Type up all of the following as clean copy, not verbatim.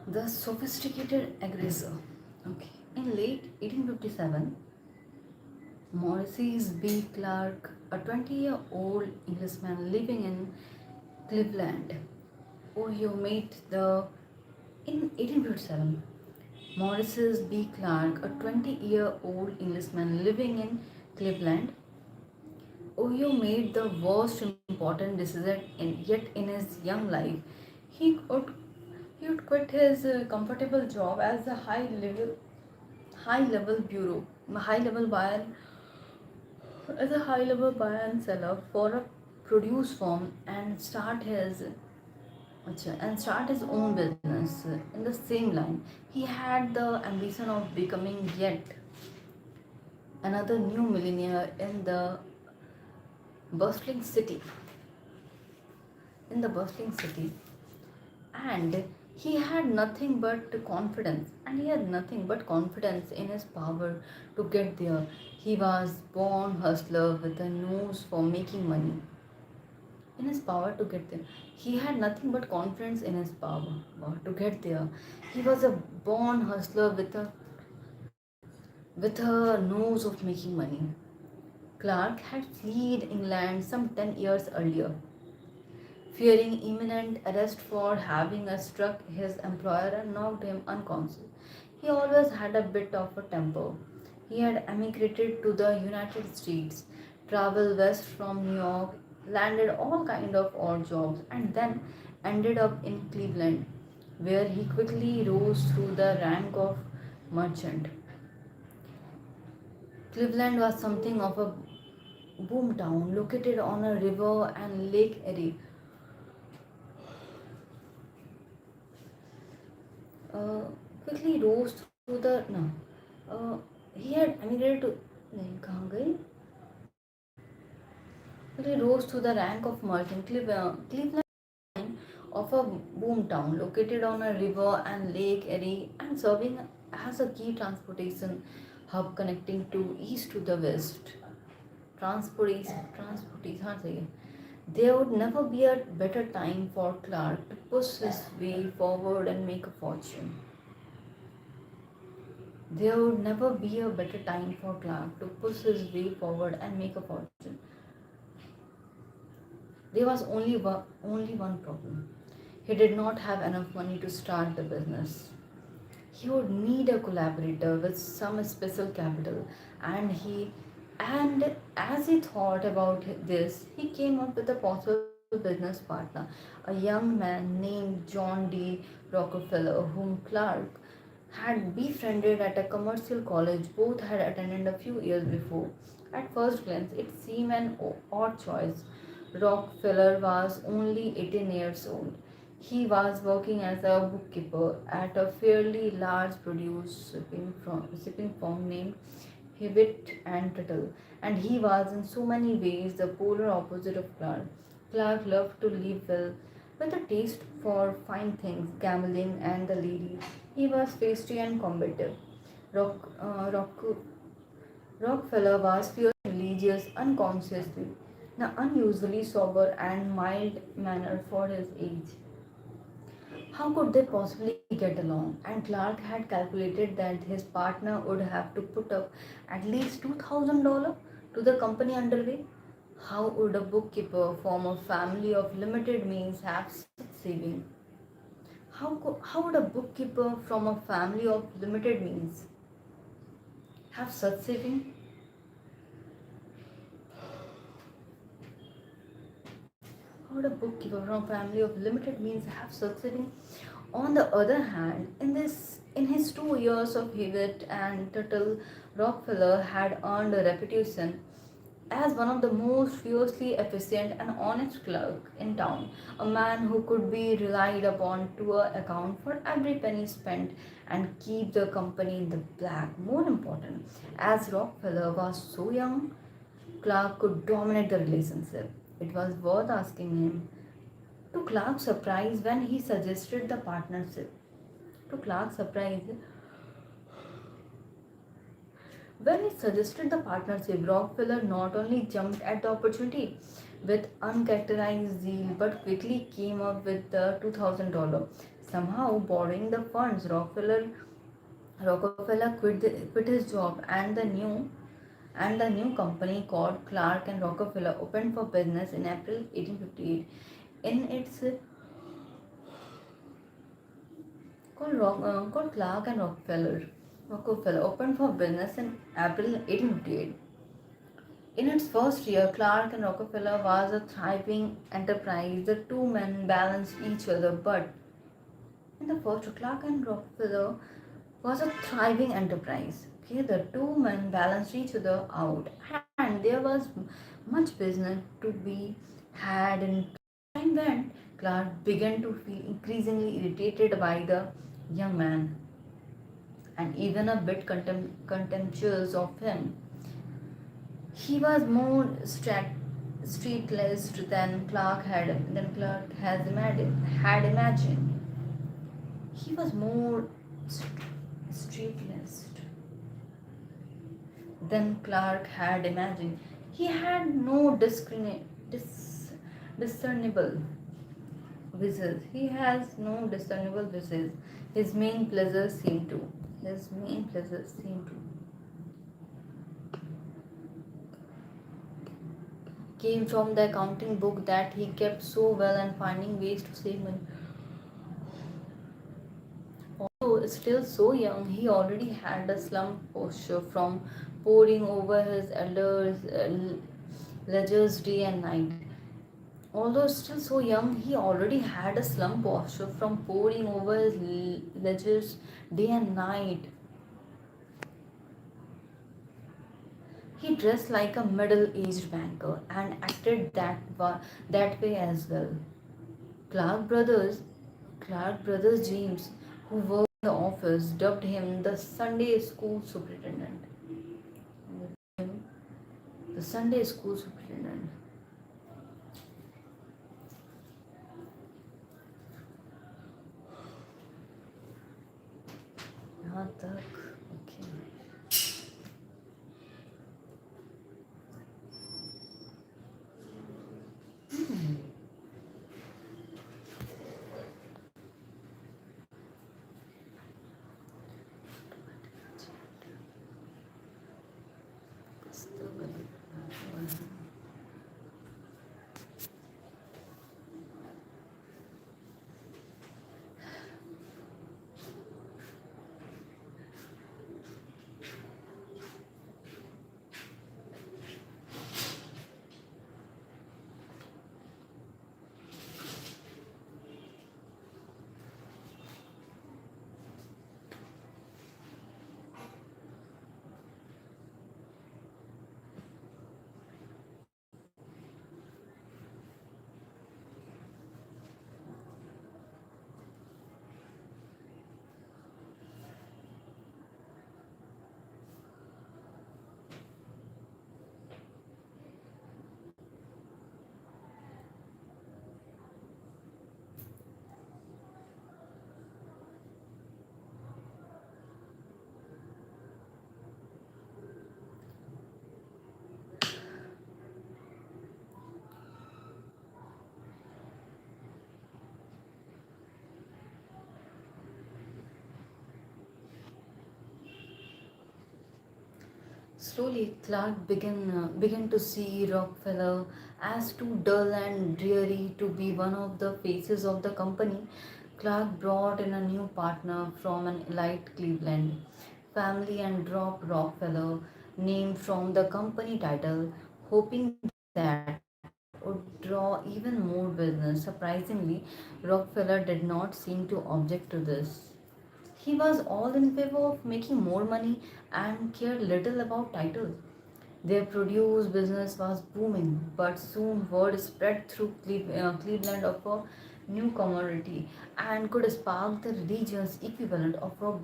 The sophisticated aggressor. Okay. In late 1857, Maurice B. Clark, a 20-year-old Englishman living in Cleveland, Ohio, made the in 1857. Maurice B. Clark, a 20-year-old Englishman living in Cleveland, Ohio, made the most important decision yet in his young life. He would he would quit his comfortable job as a high level buyer and seller for a produce firm and start his own business in the same line. He had the ambition of becoming yet another new millionaire bustling city in the bustling city, and he had nothing but confidence in his power to get there. He was born hustler with a nose for making money. In his power to get there, he had nothing but confidence in his power to get there. He was a born hustler with a nose of making money. Clark had fled England some 10 years earlier, fearing imminent arrest for having struck his employer and knocked him unconscious. He always had a bit of a temper. He had emigrated to the United States, traveled west from New York, landed all kind of odd jobs, and then ended up in Cleveland, where he quickly rose through the rank of merchant. Cleveland was something of a boom town located on a river and Lake Erie. uh, Quickly rose through the no uh, he had emigrated to नहीं कहाँ गई quickly rose to the rank of merchant. Cleveland of a boom town located on a river and Lake Erie and serving as a key transportation hub connecting to east to the west. Transportation हाँ सही है. There would never be a better time for Clark to push his way forward and make a fortune. There would never be a better time for Clark to push his way forward and make a fortune. There was only one problem. He did not have enough money to start the business. He would need a collaborator with some special capital, and and as he thought about this, he came up with a possible business partner, a young man named John D. Rockefeller, whom Clark had befriended at a commercial college both had attended a few years before. At first glance, it seemed an odd choice. Rockefeller was only 18 years old. He was working as a bookkeeper at a fairly large produce shipping firm named Hibbett and Tuttle, and he was in so many ways the polar opposite of Clark. Clark loved to live well, with a taste for fine things, gambling, and the ladies. He was feisty and combative. Rock, uh, Rock, Rockefeller was fierce religious, unconsciously, now unusually sober and mild mannered for his age. How could they possibly get along? And Clark had calculated that his partner would have to put up at least $2,000 to the company underway. How would a bookkeeper from a family of limited means have such saving? How would a bookkeeper from a family of limited means have such saving? How would a bookkeeper from a family of limited means have such saving? On the other hand, in his 2 years of Hewitt and Tuttle, Rockefeller had earned a reputation as one of the most fiercely efficient and honest clerk in town, a man who could be relied upon to account for every penny spent and keep the company in the black. More important, as Rockefeller was so young, Clark could dominate the relationship. It was worth asking him. To Clark's surprise, to Clark's surprise, when he suggested the partnership, Rockefeller not only jumped at the opportunity with uncharacterized zeal but quickly came up with the $2,000 Somehow, borrowing the funds, Rockefeller quit his job, and the new company called Clark and Rockefeller opened for business in April 1858. In its called Clark and Rockefeller opened for business in April 1858. In its first year, Clark and Rockefeller was a thriving enterprise. The two men balanced each other, but in the first, Clark and Rockefeller was a thriving enterprise. Okay, the two men balanced each other out, and there was much business to be had. In time went, Clark began to feel increasingly irritated by the young man, and even a bit contemptuous of him. He was more street-laced than Clark had imagined. He was more street-laced than Clark had imagined. He had no discernible vices. He has no discernible vices. His main pleasures seem to. His main pleasures seem to came from the accounting book that he kept so well and finding ways to save money. Although still so young, he already had a slump posture from poring over his elders' ledgers day and night. Although still so young, he already had a slump posture from poring over his ledgers day and night. He dressed like a middle-aged banker and acted that way as well. Clark Brothers, Clark Brothers James, who worked in the office, dubbed him the Sunday school superintendent. The Sunday school superintendent. यहाँ तक okay. Slowly, Clark began to see Rockefeller as too dull and dreary to be one of the faces of the company. Clark brought in a new partner from an elite Cleveland family and dropped Rockefeller, name from the company title, hoping that would draw even more business. Surprisingly, Rockefeller did not seem to object to this. He was all in favor of making more money and cared little about titles. Their produce business was booming, but soon word spread through Cleveland of a new commodity and could spark the region's equivalent of a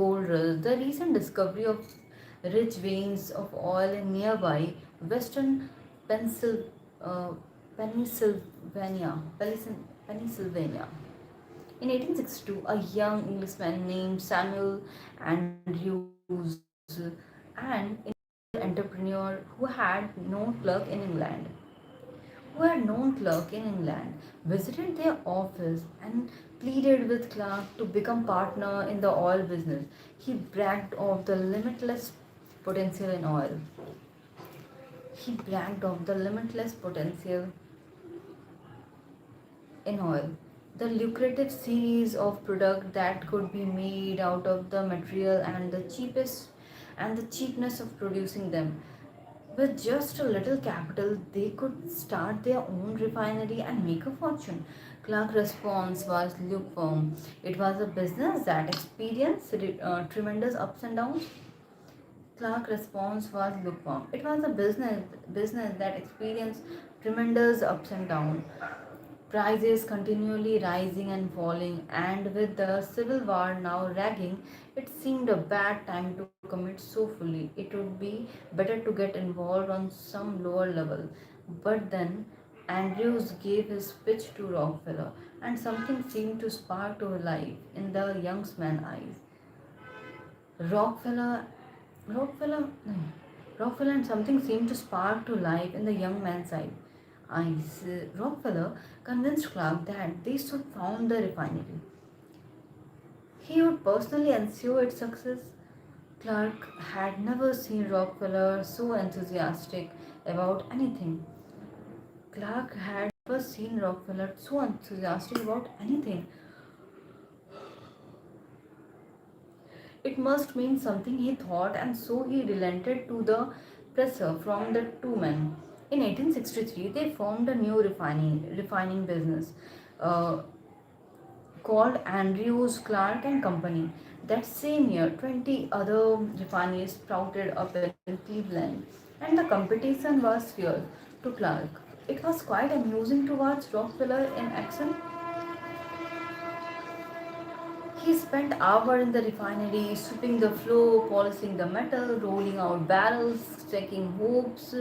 gold rush. The recent discovery of rich veins of oil in nearby western Pensil, uh, Pennsylvania. In 1862, a young Englishman named Samuel Andrews, an entrepreneur who had no clerk in England, who had known Clark in England, visited their office and pleaded with Clark to become partner in the oil business. He bragged of the limitless potential in oil. He bragged of the limitless potential in oil, the lucrative series of products that could be made out of the material and the cheapness of producing them. With just a little capital, they could start their own refinery and make a fortune. Clark's response was lukewarm. It was a business that experienced tremendous ups and downs. Clark's response was lukewarm. It was a business that experienced tremendous ups and downs, prices continually rising and falling, and with the Civil War now ragging, it seemed a bad time to commit so fully. It would be better to get involved on some lower level. But then Andrews gave his pitch to Rockefeller, and something seemed to spark to life in the young man's eyes. Rockefeller, no, Rockefeller and something seemed to spark to life in the young man's eyes. Rockefeller convinced Clark that they should found the refinery. He would personally ensure its success. Clark had never seen Rockefeller so enthusiastic about anything. Clark had never seen Rockefeller so enthusiastic about anything. It must mean something, he thought, and so he relented to the pressure from the two men. In 1863, they formed a new refining business uh, called Andrews, Clark and Company. That same year, 20 other refineries sprouted up in Cleveland, and the competition was fierce to Clark. It was quite amusing to watch Rockefeller in action. He spent hours in the refinery, sweeping the floor, polishing the metal, rolling out barrels, checking hoops.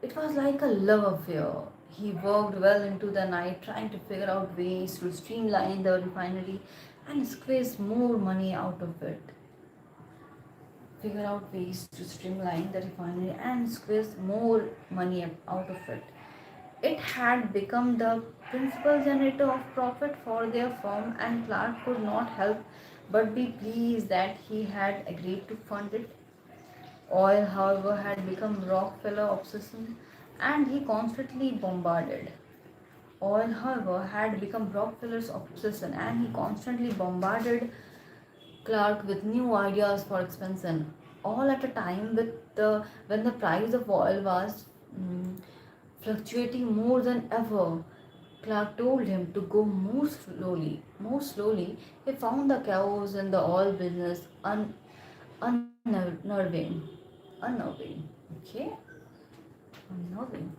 It was like a love affair. He worked well into the night trying to figure out ways to streamline the refinery and squeeze more money out of it. Figure out ways to streamline the refinery and squeeze more money out of it. It had become the principal generator of profit for their firm, and Clark could not help but be pleased that he had agreed to fund it. Oil, however, had become Rockefeller obsession, and he constantly bombarded. Oil, however, had become Rockefeller's obsession, and he constantly bombarded Clark with new ideas for expansion, all at a time when the price of oil was fluctuating more than ever. Clark told him to go more slowly. More slowly, he found the chaos in the oil business unnerving. Unnerving. Okay? Unnerving.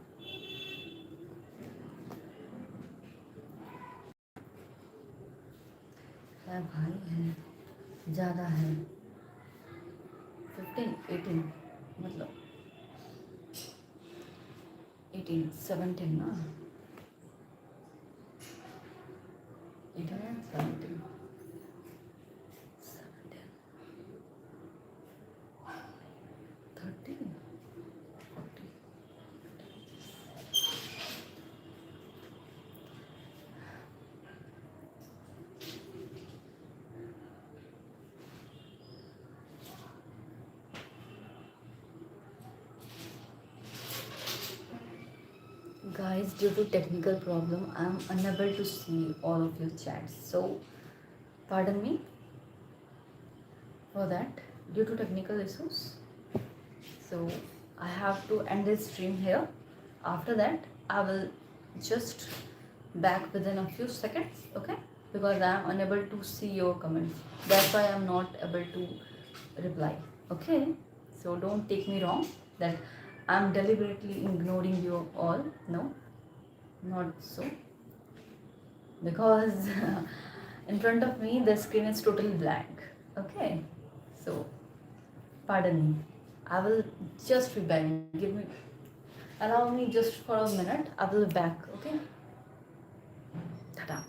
है भाई है ज़्यादा है 15 18 मतलब 18 17 ना 18 and 17 17 13 14 Guys, due to technical problem I am unable to see all of your chats, so pardon me for that due to technical issues. So I have to end this stream here. After that I will just back within a few seconds, okay, because I am unable to see your comments, that's why I am not able to reply, okay. So don't take me wrong that I'm deliberately ignoring you all, no, not so, because in front of me the screen is totally blank, okay. So pardon me, I will just be back. Give me, allow me just for a minute, I will be back, okay. Ta-da.